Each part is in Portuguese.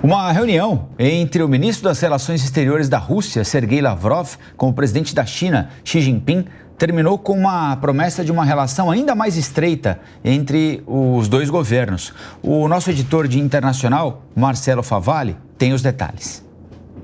Uma reunião entre o ministro das Relações Exteriores da Rússia, Sergei Lavrov, com o presidente da China, Xi Jinping, terminou com uma promessa de uma relação ainda mais estreita entre os dois governos. O nosso editor de internacional, Marcelo Favalli, tem os detalhes.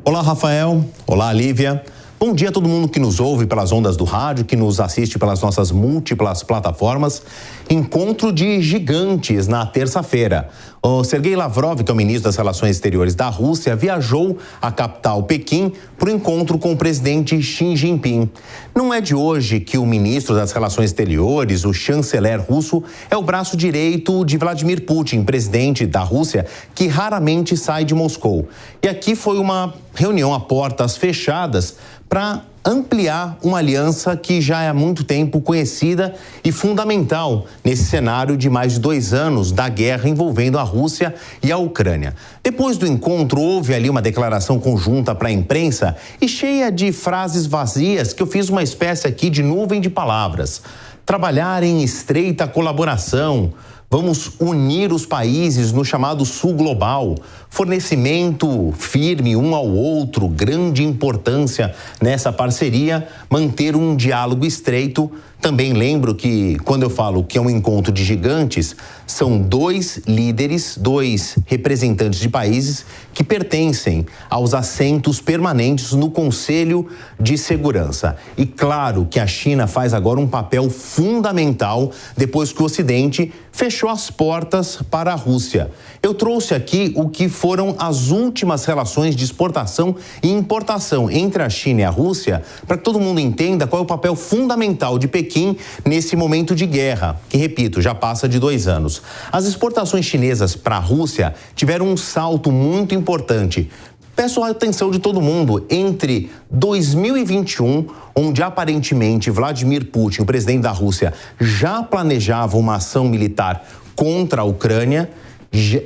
Olá, Rafael. Olá, Lívia. Bom dia a todo mundo que nos ouve pelas ondas do rádio, que nos assiste pelas nossas múltiplas plataformas. Encontro de gigantes na terça-feira. O Sergei Lavrov, que é o ministro das Relações Exteriores da Rússia, viajou à capital Pequim para o encontro com o presidente Xi Jinping. Não é de hoje que o ministro das Relações Exteriores, o chanceler russo, é o braço direito de Vladimir Putin, presidente da Rússia, que raramente sai de Moscou. E aqui foi uma reunião a portas fechadas para ampliar uma aliança que já é há muito tempo conhecida e fundamental nesse cenário de mais de 2 anos da guerra envolvendo a Rússia e a Ucrânia. Depois do encontro, houve ali uma declaração conjunta para a imprensa e cheia de frases vazias que eu fiz uma espécie aqui de nuvem de palavras. Trabalhar em estreita colaboração. Vamos unir os países no chamado Sul Global. Fornecimento firme um ao outro, grande importância nessa parceria, manter um diálogo estreito. Também lembro que, quando eu falo que é um encontro de gigantes, são 2 líderes, 2 representantes de países que pertencem aos assentos permanentes no Conselho de Segurança. E claro que a China faz agora um papel fundamental depois que o Ocidente fechou as portas para a Rússia. Eu trouxe aqui o que foram as últimas relações de exportação e importação entre a China e a Rússia, para que todo mundo entenda qual é o papel fundamental de Pequim nesse momento de guerra, que, repito, já passa de 2 anos. As exportações chinesas para a Rússia tiveram um salto muito importante. Peço a atenção de todo mundo, entre 2021, onde aparentemente Vladimir Putin, o presidente da Rússia, já planejava uma ação militar contra a Ucrânia,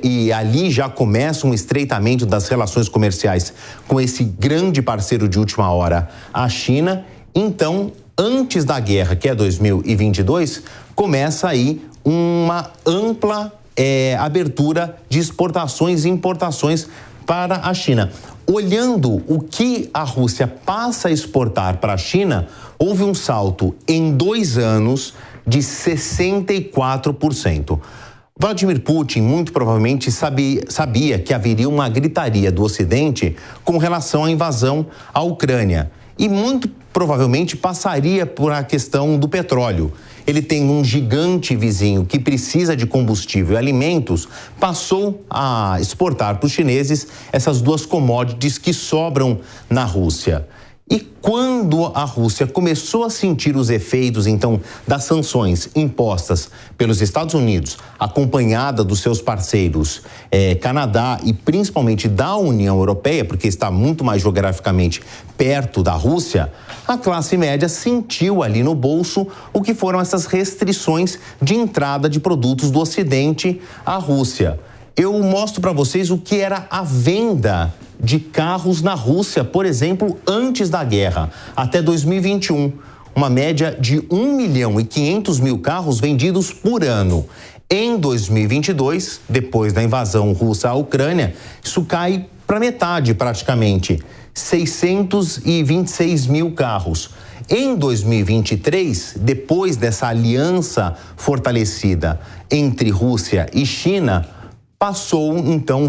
e ali já começa um estreitamento das relações comerciais com esse grande parceiro de última hora, a China. Então, antes da guerra, que é 2022, começa aí uma ampla abertura de exportações e importações para a China. Olhando o que a Rússia passa a exportar para a China, houve um salto em 2 anos de 64%. Vladimir Putin muito provavelmente sabia que haveria uma gritaria do Ocidente com relação à invasão à Ucrânia e muito provavelmente passaria por a questão do petróleo. Ele tem um gigante vizinho que precisa de combustível e alimentos, passou a exportar para os chineses essas 2 commodities que sobram na Rússia. E quando a Rússia começou a sentir os efeitos, então, das sanções impostas pelos Estados Unidos, acompanhada dos seus parceiros Canadá e principalmente da União Europeia, porque está muito mais geograficamente perto da Rússia, a classe média sentiu ali no bolso o que foram essas restrições de entrada de produtos do Ocidente à Rússia. Eu mostro para vocês o que era a venda de carros na Rússia, por exemplo, antes da guerra, até 2021. Uma média de 1.500.000 carros vendidos por ano. Em 2022, depois da invasão russa à Ucrânia, isso cai para metade praticamente, 626.000 carros. Em 2023, depois dessa aliança fortalecida entre Rússia e China,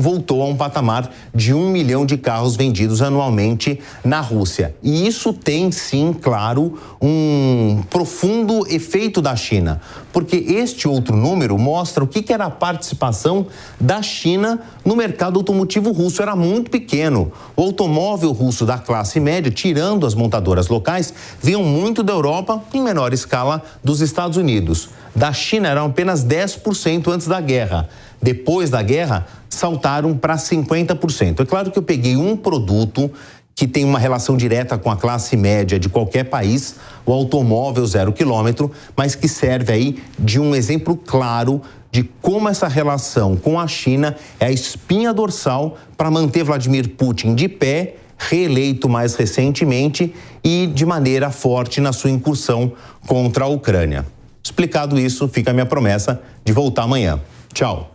voltou a um patamar de 1 milhão de carros vendidos anualmente na Rússia. E isso tem, sim, claro, um profundo efeito da China, porque este outro número mostra o que era a participação da China no mercado automotivo russo. Era muito pequeno. O automóvel russo da classe média, tirando as montadoras locais, vinham muito da Europa, em menor escala dos Estados Unidos. Da China eram apenas 10% antes da guerra. Depois da guerra, saltaram para 50%. É claro que eu peguei um produto que tem uma relação direta com a classe média de qualquer país, o automóvel 0 quilômetro, mas que serve aí de um exemplo claro de como essa relação com a China é a espinha dorsal para manter Vladimir Putin de pé, reeleito mais recentemente e de maneira forte na sua incursão contra a Ucrânia. Explicado isso, fica a minha promessa de voltar amanhã. Tchau.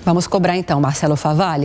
Vamos cobrar então, Marcelo Favalli.